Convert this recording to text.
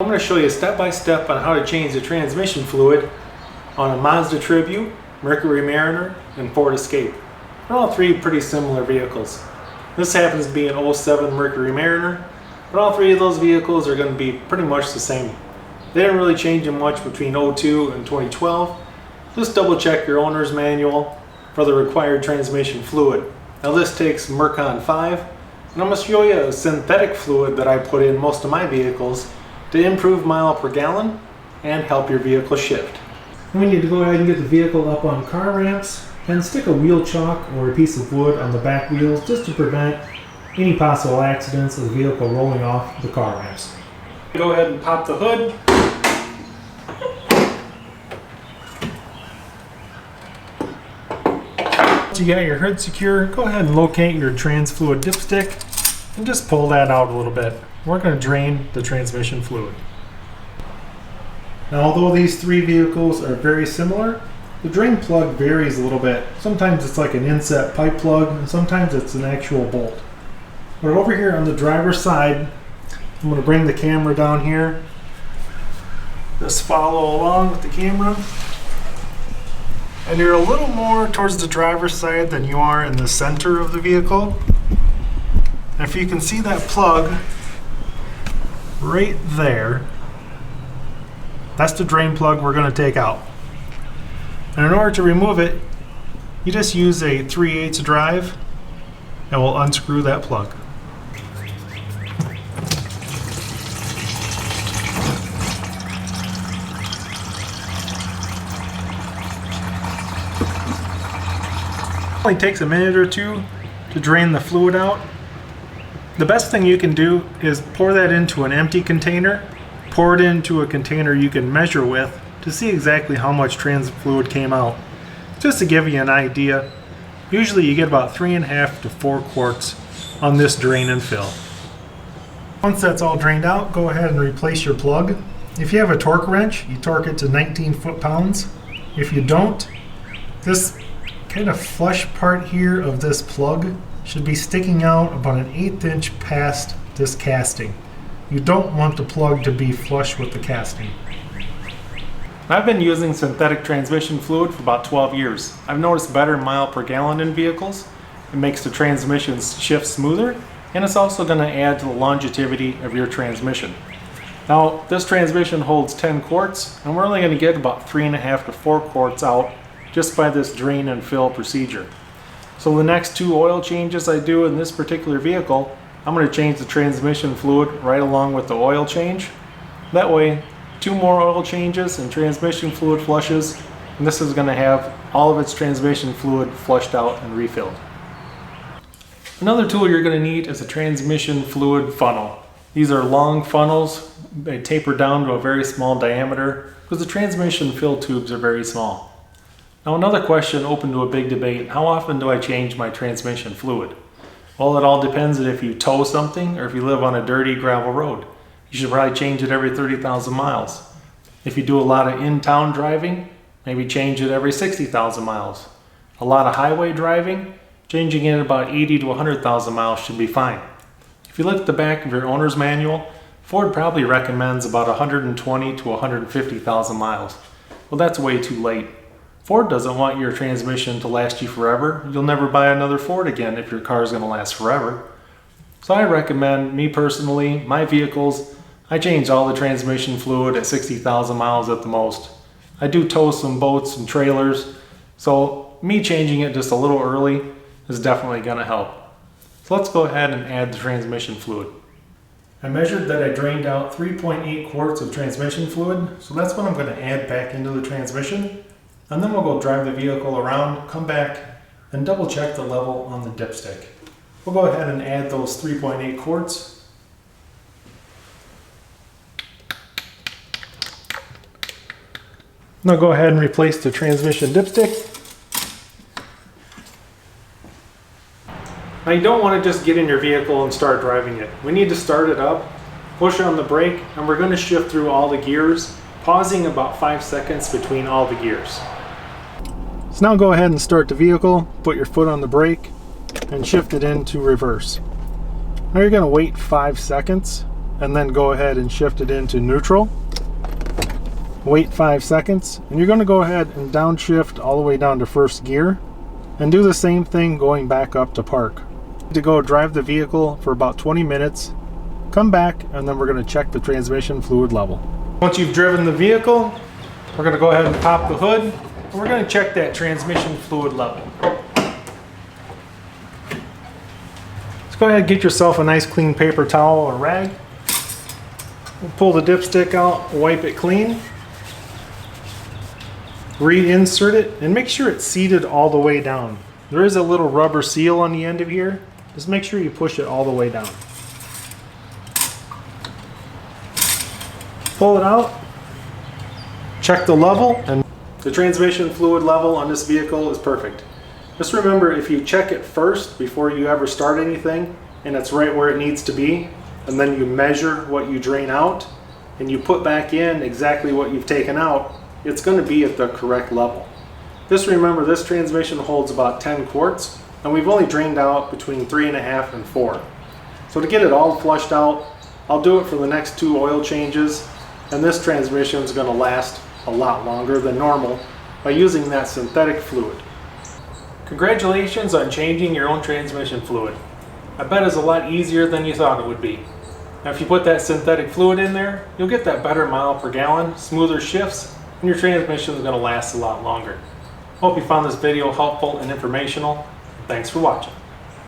I'm going to show you step by step on how to change the transmission fluid on a Mazda Tribute, Mercury Mariner, and Ford Escape. They're all three pretty similar vehicles. This happens to be an 07 Mercury Mariner, but all three of those vehicles are going to be pretty much the same. They didn't really change them much between 02 and 2012. Just double check your owner's manual for the required transmission fluid. Now this takes Mercon 5, and I'm going to show you a synthetic fluid that I put in most of my vehicles to improve mile per gallon and help your vehicle shift. We need to go ahead and get the vehicle up on car ramps and stick a wheel chock or a piece of wood on the back wheels just to prevent any possible accidents of the vehicle rolling off the car ramps. Go ahead and pop the hood. Once you got your hood secure, go ahead and locate your trans fluid dipstick and just pull that out a little bit. We're going to drain the transmission fluid. Now, although these three vehicles are very similar, the drain plug varies a little bit. Sometimes it's like an inset pipe plug, and sometimes it's an actual bolt. But over here on the driver's side, I'm going to bring the camera down here. Just follow along with the camera. And you're a little more towards the driver's side than you are in the center of the vehicle. And if you can see that plug right there, that's the drain plug we're going to take out. And in order to remove it, you just use a 3/8 drive and we'll unscrew that plug. It only takes a minute or two to drain the fluid out. The best thing you can do is pour that into an empty container. Pour it into a container you can measure with to see exactly how much trans fluid came out. Just to give you an idea, usually you get about 3.5 to 4 quarts on this drain and fill. Once that's all drained out, go ahead and replace your plug. If you have a torque wrench, you torque it to 19 foot-pounds. If you don't, this kind of flush part here of this plug should be sticking out about an 1/8 inch past this casting. You don't want the plug to be flush with the casting. I've been using synthetic transmission fluid for about 12 years. I've noticed better mile per gallon in vehicles. It makes the transmission shift smoother, and it's also going to add to the longevity of your transmission. Now, this transmission holds 10 quarts, and we're only going to get about 3.5 to 4 quarts out just by this drain and fill procedure. So the next 2 oil changes I do in this particular vehicle, I'm going to change the transmission fluid right along with the oil change. That way, 2 more oil changes and transmission fluid flushes, and this is going to have all of its transmission fluid flushed out and refilled. Another tool you're going to need is a transmission fluid funnel. These are long funnels. They taper down to a very small diameter because the transmission fill tubes are very small. Now, another question open to a big debate: how often do I change my transmission fluid? Well, it all depends on if you tow something or if you live on a dirty gravel road. You should probably change it every 30,000 miles. If you do a lot of in-town driving, maybe change it every 60,000 miles. A lot of highway driving, changing it about 80 to 100,000 miles should be fine. If you look at the back of your owner's manual, Ford probably recommends about 120 to 150,000 miles. Well, that's way too late. Ford doesn't want your transmission to last you forever. You'll never buy another Ford again if your car is going to last forever. So I recommend, me personally, my vehicles, I change all the transmission fluid at 60,000 miles at the most. I do tow some boats and trailers, so me changing it just a little early is definitely going to help. So let's go ahead and add the transmission fluid. I measured that I drained out 3.8 quarts of transmission fluid, so that's what I'm going to add back into the transmission. And then we'll go drive the vehicle around, come back, and double check the level on the dipstick. We'll go ahead and add those 3.8 quarts. Now go ahead and replace the transmission dipstick. Now you don't want to just get in your vehicle and start driving it. We need to start it up, push on the brake, and we're going to shift through all the gears, pausing about 5 seconds between all the gears. So now go ahead and start the vehicle, put your foot on the brake, and shift it into reverse. Now you're going to wait 5 seconds and then go ahead and shift it into neutral. Wait 5 seconds, and you're going to go ahead and downshift all the way down to first gear and do the same thing going back up to park. To go drive the vehicle for about 20 minutes, come back, and then we're going to check the transmission fluid level. Once you've driven the vehicle, we're going to go ahead and pop the hood, and we're going to check that transmission fluid level. Let's go ahead and get yourself a nice clean paper towel or rag. We'll pull the dipstick out, wipe it clean, reinsert it, and make sure it's seated all the way down. There is a little rubber seal on the end of here. Just make sure you push it all the way down. Pull it out, check the level, and the transmission fluid level on this vehicle is perfect. Just remember, if you check it first before you ever start anything and it's right where it needs to be, and then you measure what you drain out and you put back in exactly what you've taken out, it's going to be at the correct level. Just remember, this transmission holds about 10 quarts and we've only drained out between 3.5 and 4. So to get it all flushed out, I'll do it for the next 2 oil changes, and this transmission is going to last a lot longer than normal by using that synthetic fluid. Congratulations on changing your own transmission fluid. I bet it's a lot easier than you thought it would be. Now if you put that synthetic fluid in there, you'll get that better mile per gallon, smoother shifts, and your transmission is going to last a lot longer. Hope you found this video helpful and informational. Thanks for watching.